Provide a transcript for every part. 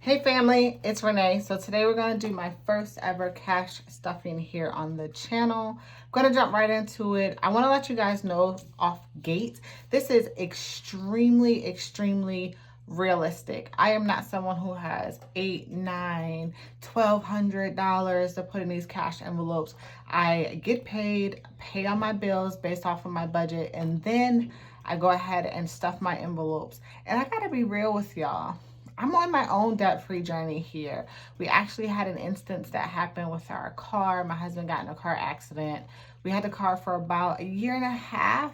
Hey family, it's Renee. So today we're going to do my first ever cash stuffing here on the channel. I'm going to jump right into it. I want to let you guys know off gate, this is extremely realistic. I am not someone who has $8, $9, $1,200 to put in these cash envelopes. I get paid, pay on my bills based off of my budget, and then I go ahead and stuff my envelopes. And I got to be real with y'all. I'm on my own debt-free journey here. We actually had an instance that happened with our car. My husband got in a car accident. We had the car for about a year and a half,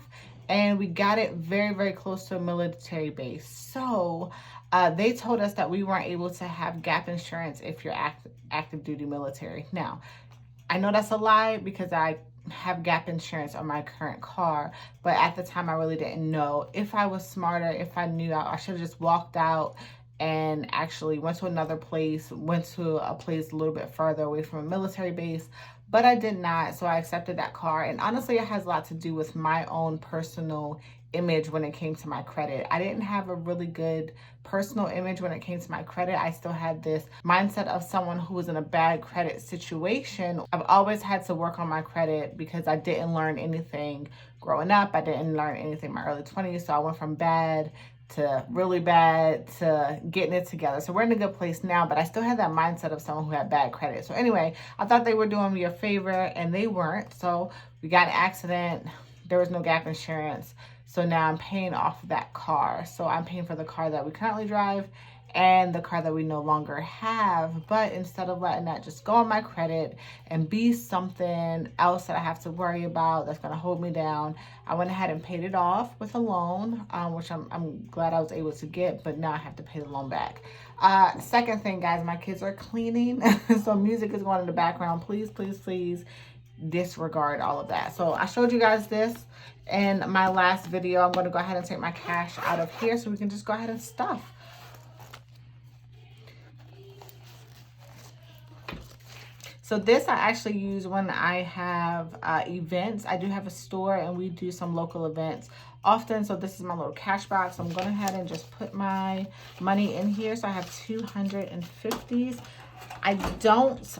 and we got it very close to a military base. So they told us that we weren't able to have gap insurance if you're active duty military. Now, I know that's a lie because I have gap insurance on my current car, but at the time I really didn't know. If I was smarter, if I knew, I should have just walked out and actually went to another place, went to a place a little bit further away from a military base, but I did not, so I accepted that car. And honestly, it has a lot to do with my own personal image when it came to my credit. I didn't have a really good personal image when it came to my credit. I still had this mindset of someone who was in a bad credit situation. I've always had to work on my credit because I didn't learn anything growing up. I didn't learn anything in my early 20s, so I went from bad to really bad to getting it together. So we're in a good place now, but I still had that mindset of someone who had bad credit. So anyway, I thought they were doing me a favor and they weren't. So we got an accident. There was no gap insurance. So now I'm paying off that car. So I'm paying for the car that we currently drive and the car that we no longer have. But instead of letting that just go on my credit and be something else that I have to worry about that's going to hold me down, I went ahead and paid it off with a loan, which I'm glad I was able to get, but now I have to pay the loan back. Second thing, guys, my kids are cleaning. So music is going in the background. Please disregard all of that. So I showed you guys this in my last video. I'm going to go ahead and take my cash out of here so we can just go ahead and stuff. So this I actually use when I have events. I do have a store and we do some local events often. So this is my little cash box. I'm going ahead and just put my money in here. So I have 250s. I don't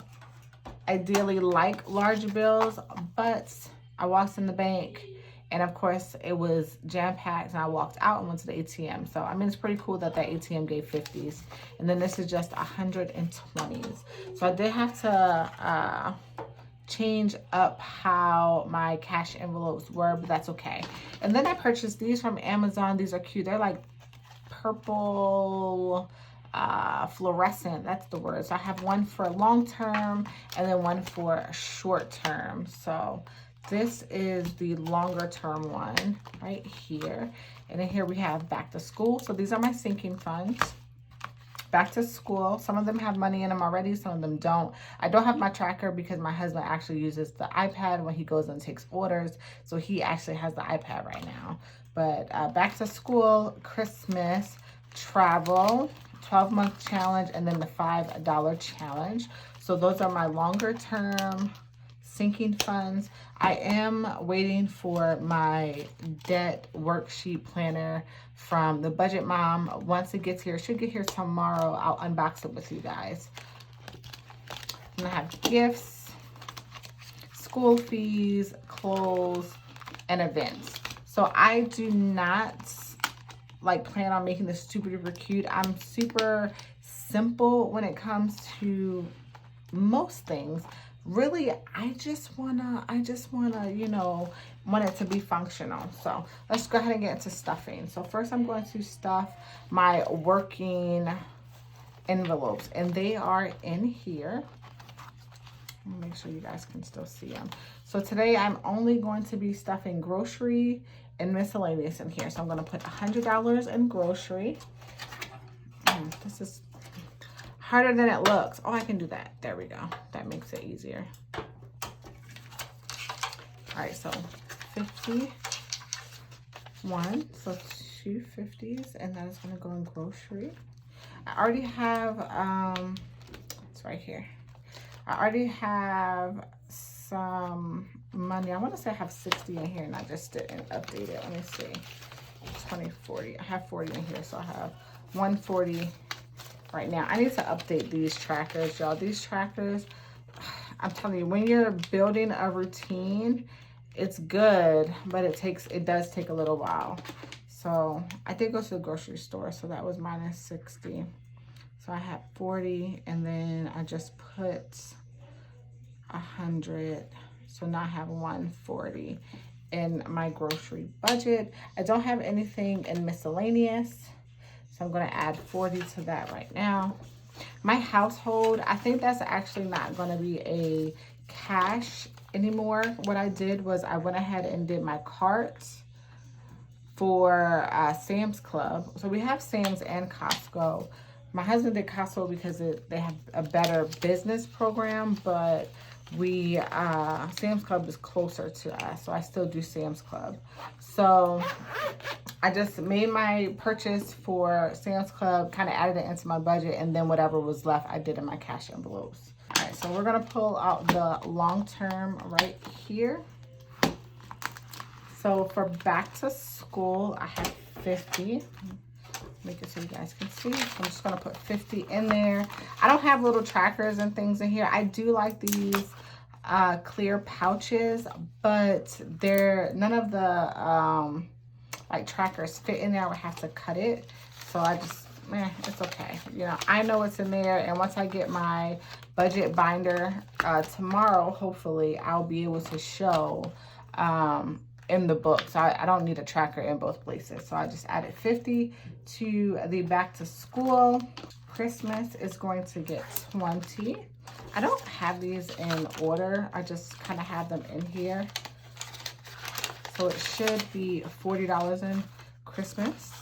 ideally like large bills, but I walked in the bank and of course it was jam-packed and I walked out and went to the ATM. So I mean, it's pretty cool that that ATM gave 50s. And then this is just 120s. So I did have to change up how my cash envelopes were, but that's okay. And then I purchased these from Amazon. These are cute. They're like purple fluorescent, that's the word. So I have one for long term and then one for short term. So this is the longer term one right here. And then here we have back to school. So these are my sinking funds. Back to school. Some of them have money in them already, some of them don't. I don't have my tracker because my husband actually uses the iPad when he goes and takes orders. So he actually has the iPad right now. But back to school, Christmas, travel, 12-month challenge, and then the $5 challenge. So those are my longer term sinking funds. I am waiting for my debt worksheet planner from the Budget Mom. Once it gets here, it should get here tomorrow. I'll unbox it with you guys. And I have gifts, school fees, clothes, and events. So I do not like plan on making this super duper cute. I'm super simple when it comes to most things. Really, I just wanna, you know, want it to be functional. So let's go ahead and get into stuffing. So first I'm going to stuff my working envelopes and they are in here. Make sure you guys can still see them. So today I'm only going to be stuffing grocery and miscellaneous in here. So I'm going to put $100 in grocery. This is harder than it looks. Oh, I can do that. There we go. That makes it easier. All right, so 51. So 2 50s, and that is going to go in grocery. I already have, it's right here. I already have some money. I want to say I have 60 in here and I just didn't update it. Let me see. 20, 40. I have 40 in here, so I have 140 right now. I need to update these trackers, y'all. These trackers, I'm telling you, when you're building a routine, it's good, but it does take a little while. So I did go to the grocery store, so that was minus 60. So I had 40, and then I just put 100. So now I have 140 in my grocery budget. I don't have anything in miscellaneous, so I'm going to add 40 to that right now. My household, I think that's actually not going to be a cash anymore. What I did was I went ahead and did my carts for Sam's Club. So we have Sam's and Costco. My husband did Costco because they have a better business program, but Sam's Club is closer to us, so I still do Sam's Club. So I just made my purchase for Sam's Club, kind of added it into my budget, and then whatever was left, I did in my cash envelopes. All right, so we're gonna pull out the long term right here. So for back to school, I have 50. Make it so you guys can see. So I'm just gonna put 50 in there. I don't have little trackers and things in here. I do like these clear pouches, but none of the like trackers fit in there. I would have to cut it. So I just, it's okay. You know, I know it's in there, and once I get my budget binder tomorrow, hopefully I'll be able to show in the book. So I don't need a tracker in both places. So I just added 50 to the back to school. Christmas is going to get 20. I don't have these in order. I just kind of have them in here. So it should be $40 in Christmas.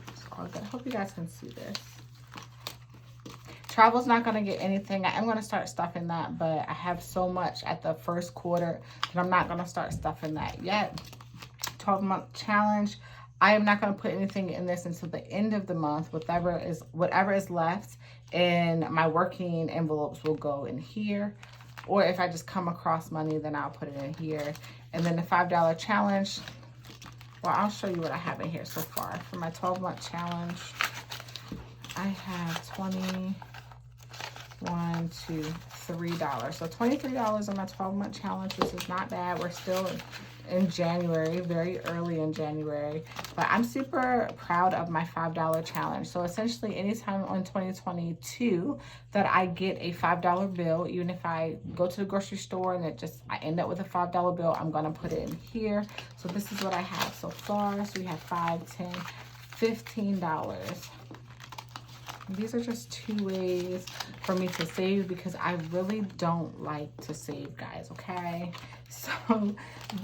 It's all good. I hope you guys can see this. Travel's not going to get anything. I am going to start stuffing that, but I have so much at the first quarter that I'm not going to start stuffing that yet. 12-month challenge. I am not going to put anything in this until the end of the month. Whatever is left in my working envelopes will go in here. Or if I just come across money, then I'll put it in here. And then the $5 challenge, well, I'll show you what I have in here so far. For my 12-month challenge, I have $21, $2, $3. So $23 on my 12-month challenge, which is not bad. We're still in January, very early in January, but I'm super proud of my $5 challenge. So essentially anytime on 2022 that I get a $5 bill, even if I go to the grocery store and I end up with a $5 bill, I'm gonna put it in here. So this is what I have so far. So we have $5, $10, $15. These are just 2 ways for me to save because I really don't like to save, guys, okay? So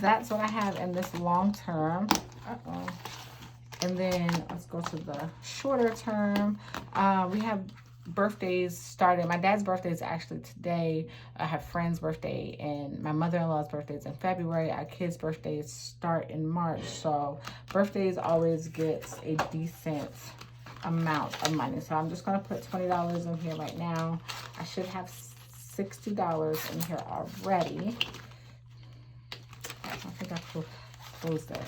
that's what I have in this long term. And then let's go to the shorter term. We have birthdays started. My dad's birthday is actually today. I have friend's birthday, and my mother-in-law's birthday is in February. Our kids' birthdays start in March. So birthdays always gets a decent amount of money. So I'm just going to put $20 in here right now. I should have $60 in here already. I think I closed it.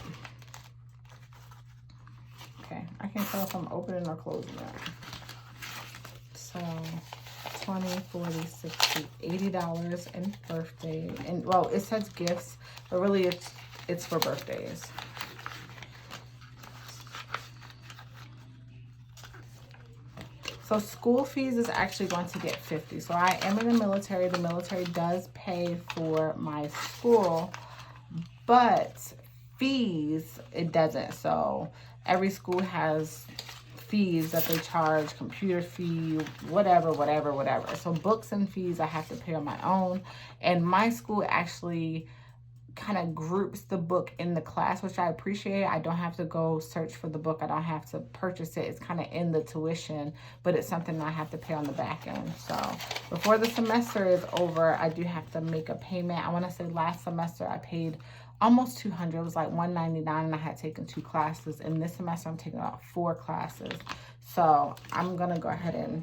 Okay, I can't tell if I'm opening or closing it. So 20, 40, 60, $80 in birthday. And well, it says gifts, but really it's for birthdays. So school fees is actually going to get 50. So I am in the military. The military does pay for my school, but fees, it doesn't. So every school has fees that they charge, computer fee, whatever. So books and fees I have to pay on my own. And my school actually kind of groups the book in the class, which I appreciate. I don't have to go search for the book. I don't have to purchase it. It's kind of in the tuition, but it's something that I have to pay on the back end. So before the semester is over, I do have to make a payment. I want to say last semester I paid almost $200. It was like $199, and I had taken 2 classes. And this semester I'm taking about 4 classes. So I'm going to go ahead and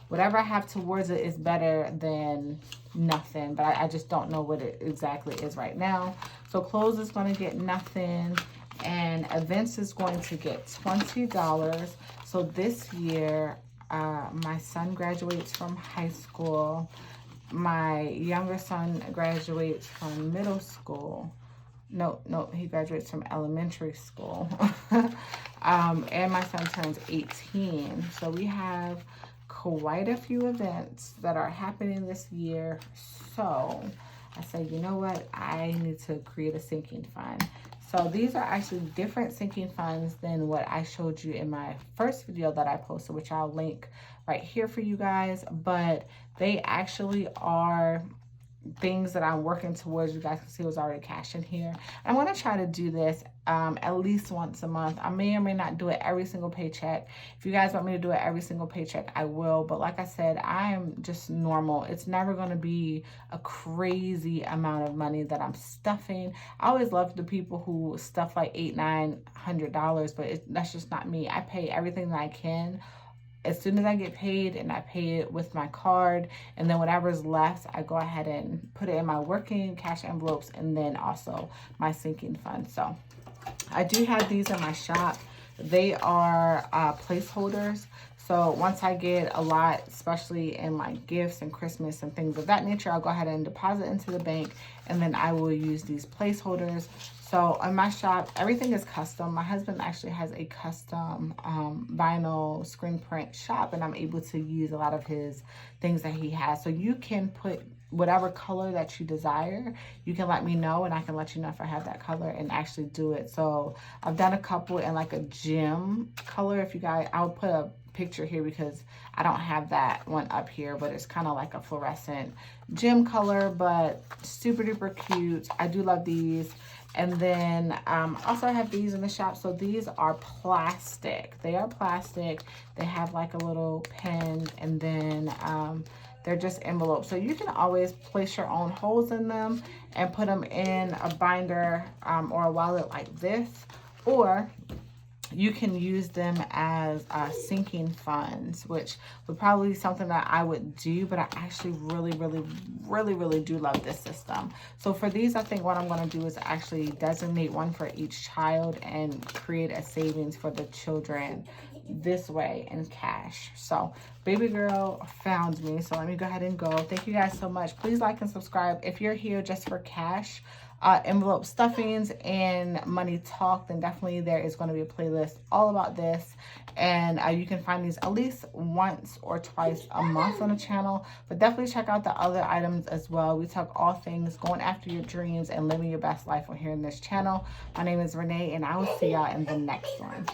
whatever I have towards it is better than nothing, but I just don't know what it exactly is right now. So clothes is going to get nothing. And events is going to get $20. So this year, my son graduates from high school. My younger son graduates from middle school. No, he graduates from elementary school. And my son turns 18. So we have quite a few events that are happening this year. So I said, you know what? I need to create a sinking fund. So these are actually different sinking funds than what I showed you in my first video that I posted, which I'll link right here for you guys. But they actually are things that I'm working towards. You guys can see it was already cash in here. I'm going to try to do this at least once a month. I may or may not do it every single paycheck. If you guys want me to do it every single paycheck, I will. But like I said, I am just normal. It's never going to be a crazy amount of money that I'm stuffing. I always love the people who stuff like $800-900, but that's just not me. I pay everything that I can as soon as I get paid, and I pay it with my card, and then whatever's left, I go ahead and put it in my working cash envelopes, and then also my sinking fund. So I do have these in my shop. They are placeholders. So once I get a lot, especially in like gifts and Christmas and things of that nature, I'll go ahead and deposit into the bank, and then I will use these placeholders. So in my shop, everything is custom. My husband actually has a custom vinyl screen print shop, and I'm able to use a lot of his things that he has. So you can put whatever color that you desire. You can let me know, and I can let you know if I have that color and actually do it. So I've done a couple in like a gem color. If you guys, I'll put a picture here because I don't have that one up here, but it's kind of like a fluorescent gem color, but super duper cute. I do love these. And then also I have these in the shop. So these are plastic. They are plastic. They have like a little pen, and then they're just envelopes. So you can always place your own holes in them and put them in a binder or a wallet like this, or you can use them as sinking funds, which would probably be something that I would do, but I actually really do love this system. So for these, I think what I'm going to do is actually designate one for each child and create a savings for the children this way in cash. So baby girl found me, so let me go ahead and go. Thank you guys so much. Please like and subscribe. If you're here just for cash, envelope stuffings and money talk, then definitely there is going to be a playlist all about this, and you can find these at least once or twice a month on the channel. But definitely check out the other items as well. We talk all things going after your dreams and living your best life on here in this channel. My name is Renee, and I will see y'all in the next one.